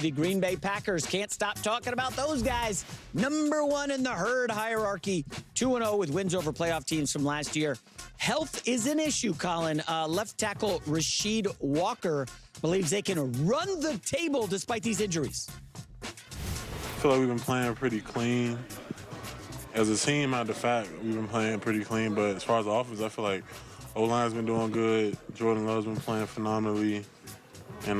The Green Bay Packers can't stop talking about those guys. Number one in the herd hierarchy, 2-0 with wins over playoff teams from last year. Health is an issue, Colin. Left tackle Rashid Walker believes they can run the table despite these injuries. I feel like we've been playing pretty clean. As a team, out the fact, we've been playing pretty clean. But as far as the offense, I feel like O-line's been doing good. Jordan Love's been playing phenomenally. And,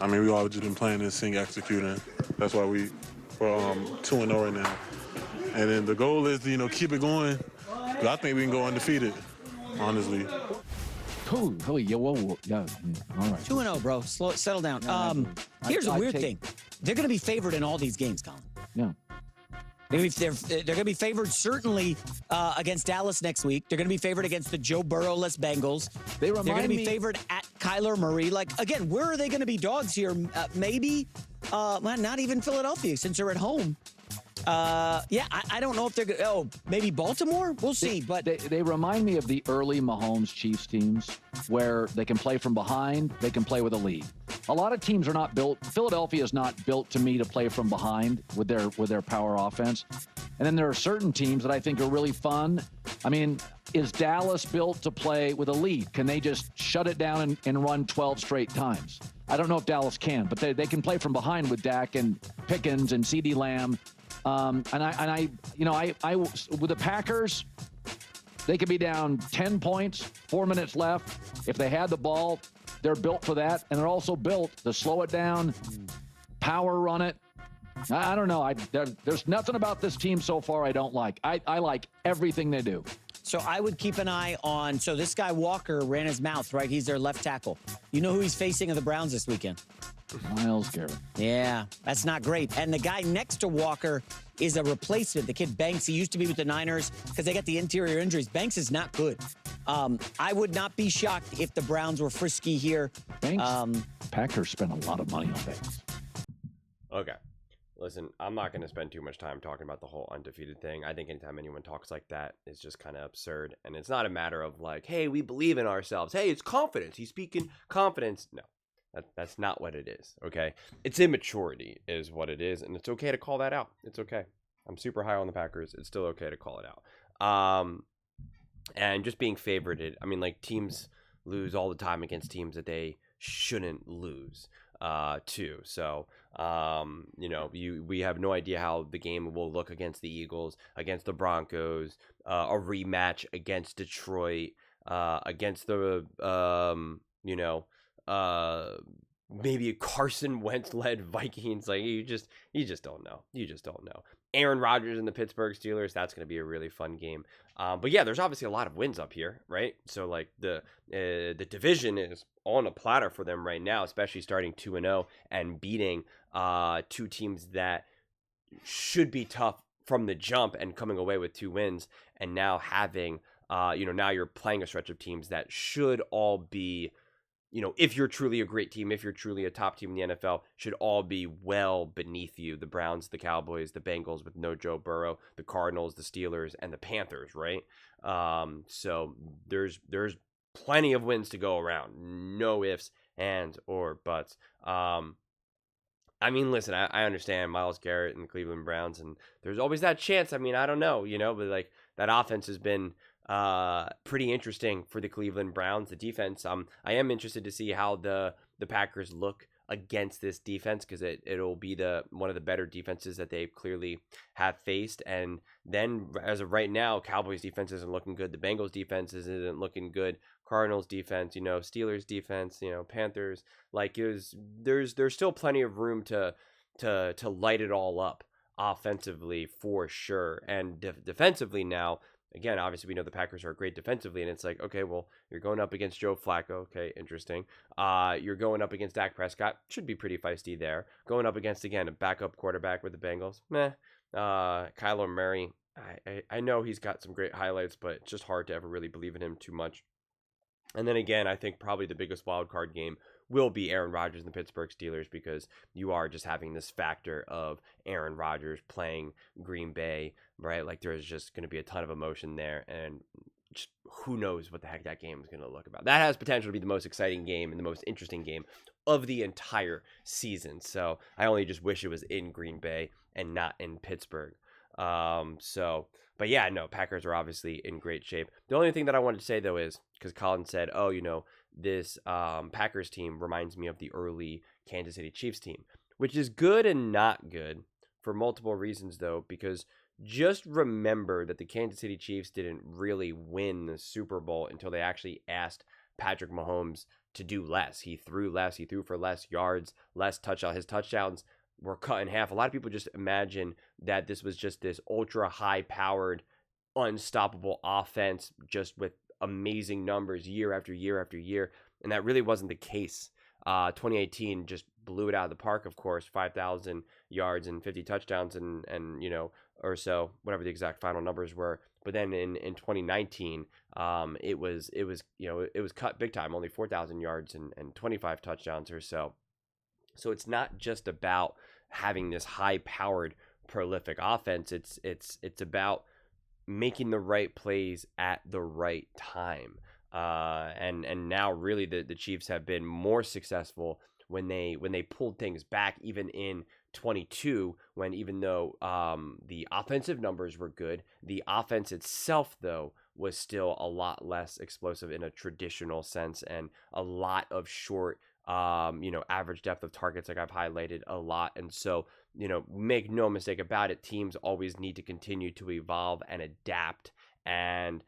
we all just been playing and seeing executing. That's why we're 2-0 right now. And then the goal is to, keep it going. But I think we can go undefeated, honestly. Cool. Oh, yeah, whoa. Yeah. All right. 2-0, bro. Settle down. Here's a weird thing. They're going to be favored in all these games, Colin. Yeah. They're going to be favored certainly against Dallas next week. They're going to be favored against the Joe Burrow-less Bengals. They're going to be favored at Kyler Murray. Like, again, where are they going to be dogs here? Maybe, not even Philadelphia since they're at home. I don't know if they're going to, maybe Baltimore? We'll see. But they remind me of the early Mahomes Chiefs teams where they can play from behind, they can play with a lead. A lot of teams are not built. Philadelphia is not built to me to play from behind with their power offense. And then there are certain teams that I think are really fun. I mean, is Dallas built to play with a lead? Can they just shut it down and run 12 straight times? I don't know if Dallas can, but they can play from behind with Dak and Pickens and CeeDee Lamb. With the Packers, they could be down 10 points, 4 minutes left. If they had the ball, they're built for that. And they're also built to slow it down, power run it. I don't know. There's nothing about this team so far I don't like. I like everything they do. So I would keep an eye on, so this guy Walker ran his mouth, right? He's their left tackle. You know who he's facing of the Browns this weekend? Myles Garrett. Yeah, that's not great. And the guy next to Walker is a replacement. The kid Banks, he used to be with the Niners because they got the interior injuries. Banks is not good. I would not be shocked if the Browns were frisky here. Banks, Packers spent a lot of money on Banks. Okay. Listen, I'm not going to spend too much time talking about the whole undefeated thing. I think anytime anyone talks like that, it's just kind of absurd. And it's not a matter of like, hey, we believe in ourselves. Hey, it's confidence. He's speaking confidence. No. That's not what it is, okay? It's immaturity is what it is, and it's okay to call that out. It's okay. I'm super high on the Packers. It's still okay to call it out. And just being favorited, teams lose all the time against teams that they shouldn't lose to. So, we have no idea how the game will look against the Eagles, against the Broncos, a rematch against Detroit, against the, maybe a Carson Wentz led Vikings. Like you just don't know. You just don't know. Aaron Rodgers and the Pittsburgh Steelers. That's going to be a really fun game. But yeah, there's obviously a lot of wins up here, right? So like the division is on a platter for them right now, especially starting 2-0 and beating two teams that should be tough from the jump and coming away with 2 wins, and now having now you're playing a stretch of teams that should all be, if you're truly a great team, if you're truly a top team in the NFL, should all be well beneath you. The Browns, the Cowboys, the Bengals with no Joe Burrow, the Cardinals, the Steelers, and the Panthers, right? So there's plenty of wins to go around. No ifs, ands, or buts. Listen, I understand Myles Garrett and the Cleveland Browns, and there's always that chance. I don't know, but like that offense has been pretty interesting for the Cleveland Browns. The defense, I am interested to see how the Packers look against this defense, because it'll be one of the better defenses that they clearly have faced. And then as of right now, Cowboys defense isn't looking good. The Bengals defense isn't looking good. Cardinals defense, Steelers defense, Panthers. Like there's still plenty of room to light it all up offensively for sure. And defensively now, again, obviously we know the Packers are great defensively, and it's like, okay, well, you're going up against Joe Flacco. Okay, interesting. You're going up against Dak Prescott. Should be pretty feisty there. Going up against, again, a backup quarterback with the Bengals. Meh. Kyler Murray, I know he's got some great highlights, but it's just hard to ever really believe in him too much. And then again, I think probably the biggest wild card game will be Aaron Rodgers and the Pittsburgh Steelers, because you are just having this factor of Aaron Rodgers playing Green Bay, right? Like there's just going to be a ton of emotion there, and just who knows what the heck that game is going to look about. That has potential to be the most exciting game and the most interesting game of the entire season. So I only just wish it was in Green Bay and not in Pittsburgh. But yeah, no, Packers are obviously in great shape. The only thing that I wanted to say, though, is because Colin said, oh, this Packers team reminds me of the early Kansas City Chiefs team, which is good and not good for multiple reasons, though, because just remember that the Kansas City Chiefs didn't really win the Super Bowl until they actually asked Patrick Mahomes to do less. He threw less. He threw for less yards, less touchdowns. His touchdowns were cut in half. A lot of people just imagine that this was just this ultra high-powered, unstoppable offense just with amazing numbers year after year after year, and that really wasn't the case. 2018 just blew it out of the park, of course, 5,000 yards and 50 touchdowns and or so, whatever the exact final numbers were. But then in 2019, it was cut big time, only 4,000 yards and 25 touchdowns or so. So it's not just about having this high-powered, prolific offense. It's about making the right plays at the right time. And now really the Chiefs have been more successful when they pulled things back, even in 22, when even though the offensive numbers were good, the offense itself, though, was still a lot less explosive in a traditional sense, and a lot of short average depth of targets, like I've highlighted a lot. And so, make no mistake about it, teams always need to continue to evolve and adapt. And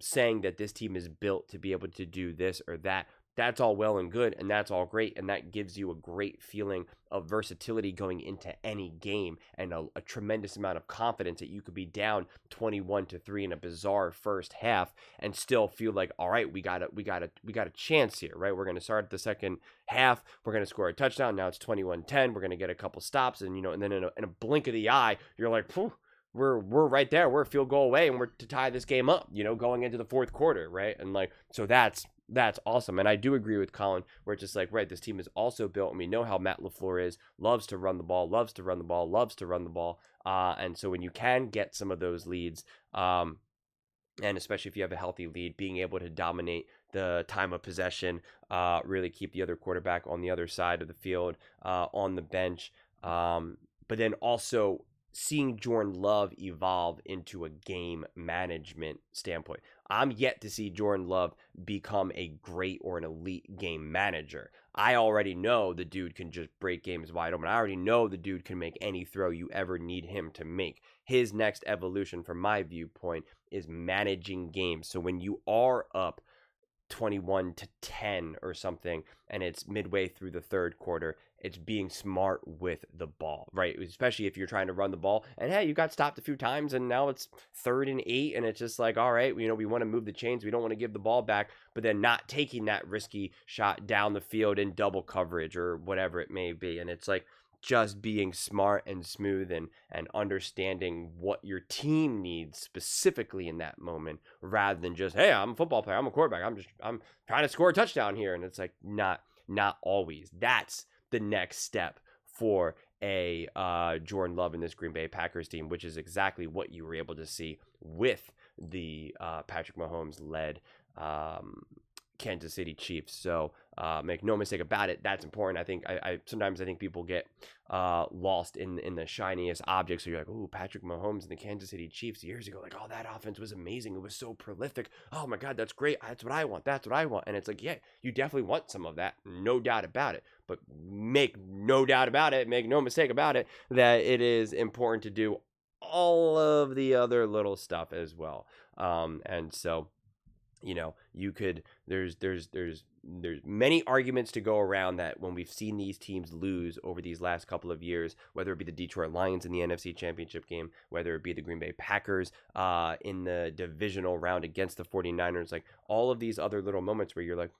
saying that this team is built to be able to do this or that, that's all well and good, and that's all great, and that gives you a great feeling of versatility going into any game, and a tremendous amount of confidence that you could be down 21-3 in a bizarre first half and still feel like, all right, we got a chance here, right? We're going to start the second half, we're going to score a touchdown. Now it's 21-10. We're going to get a couple stops, and and then in a blink of the eye, you're like, phew, we're right there. We're a field goal away, and we're to tie this game up, going into the fourth quarter, right? And so that's awesome. And I do agree with Colin, where it's just like, right, this team is also built, and we know how Matt LaFleur is, loves to run the ball. And so when you can get some of those leads, and especially if you have a healthy lead, being able to dominate the time of possession, really keep the other quarterback on the other side of the field, on the bench, but then also seeing Jordan Love evolve into a game management standpoint. I'm yet to see Jordan Love become a great or an elite game manager. I already know the dude can just break games wide open. I already know the dude can make any throw you ever need him to make. His next evolution, from my viewpoint, is managing games. So when you are up 21-10 or something, and it's midway through the third quarter, it's being smart with the ball, right? Especially if you're trying to run the ball, and hey, you got stopped a few times, and now it's 3rd and 8, and it's just like, all right, we want to move the chains, we don't want to give the ball back, but then not taking that risky shot down the field in double coverage or whatever it may be. And it's like just being smart and smooth and understanding what your team needs specifically in that moment, rather than just, hey, I'm a football player, I'm a quarterback, I'm trying to score a touchdown here. And it's like, not always. That's the next step for a Jordan Love in this Green Bay Packers team, which is exactly what you were able to see with the Patrick Mahomes led Kansas City Chiefs. So make no mistake about it, that's important. I think I sometimes people get lost in the shiniest objects. So you're like, oh, Patrick Mahomes and the Kansas City Chiefs years ago, like, oh, that offense was amazing, it was so prolific, oh my God, that's great, that's what I want. And it's like, yeah, you definitely want some of that, no doubt about it, but make no mistake about it, that it is important to do all of the other little stuff as well. And so you could, there's many arguments to go around that when we've seen these teams lose over these last couple of years, whether it be the Detroit Lions in the NFC Championship game, whether it be the Green Bay Packers in the divisional round against the 49ers, like all of these other little moments where you're like,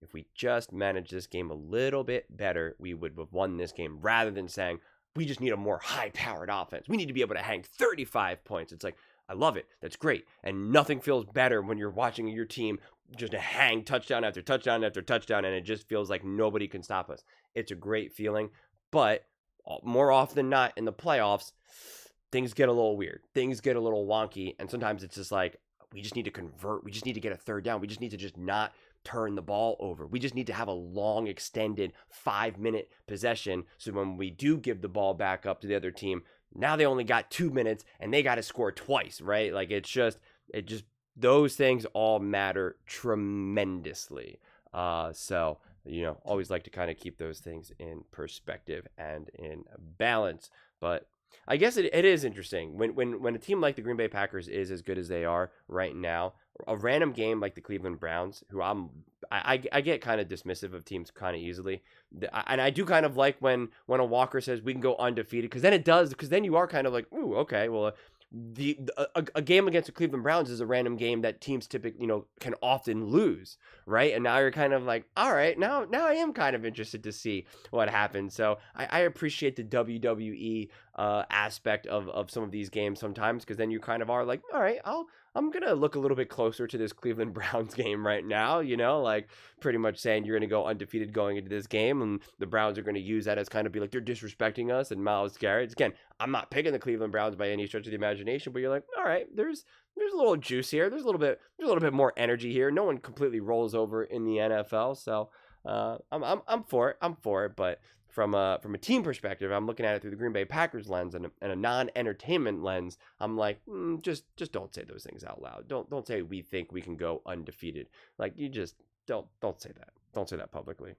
if we just managed this game a little bit better, we would have won this game, rather than saying, we just need a more high-powered offense, we need to be able to hang 35 points. It's like, I love it. That's great. And nothing feels better when you're watching your team just hang touchdown after touchdown after touchdown, and it just feels like nobody can stop us. It's a great feeling. But more often than not in the playoffs, things get a little weird. Things get a little wonky. And sometimes it's just like, we just need to convert. We just need to get a third down. We just need to just not turn the ball over. We just need to have a long, extended 5-minute possession. So when we do give the ball back up to the other team, now they only got 2 minutes and they got to score twice, right? Like it just, those things all matter tremendously. So, always like to kind of keep those things in perspective and in balance. But I guess it is interesting when a team like the Green Bay Packers is as good as they are right now, a random game like the Cleveland Browns, who I get kind of dismissive of teams kind of easily, and I do kind of like when a Walker says we can go undefeated, because then you are kind of like, ooh, okay, well, a game against the Cleveland Browns is a random game that teams typically, can often lose, right? And now you're kind of like, all right, now I am kind of interested to see what happens. So I appreciate the WWE aspect of some of these games sometimes, because then you kind of are like, all right, I'm going to look a little bit closer to this Cleveland Browns game right now, like pretty much saying you're going to go undefeated going into this game, and the Browns are going to use that as kind of be like, they're disrespecting us, and Myles Garrett. Again, I'm not picking the Cleveland Browns by any stretch of the imagination, but you're like, all right, there's a little juice here. There's a little bit more energy here. No one completely rolls over in the NFL, so I'm for it. But from a team perspective, I'm looking at it through the Green Bay Packers lens and a non-entertainment lens. I'm like, just don't say those things out loud. Don't say we think we can go undefeated. Like, you just don't say that. Don't say that publicly.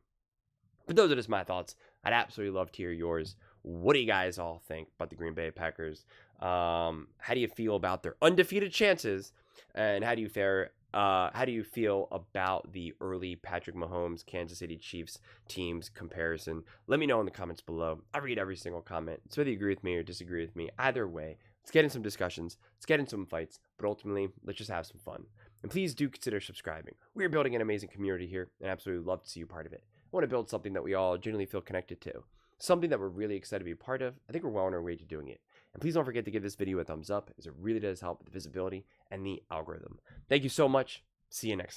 But those are just my thoughts. I'd absolutely love to hear yours. What do you guys all think about the Green Bay Packers? How do you feel about their undefeated chances? And how do you feel about the early Patrick Mahomes Kansas City Chiefs teams comparison? Let me know in the comments below. I read every single comment. So whether you agree with me or disagree with me, either way, let's get in some discussions. Let's get in some fights. But ultimately, let's just have some fun. And please do consider subscribing. We're building an amazing community here, and I absolutely love to see you part of it. I want to build something that we all genuinely feel connected to. Something that we're really excited to be a part of. I think we're well on our way to doing it. And please don't forget to give this video a thumbs up, as it really does help with the visibility and the algorithm. Thank you so much. See you next time.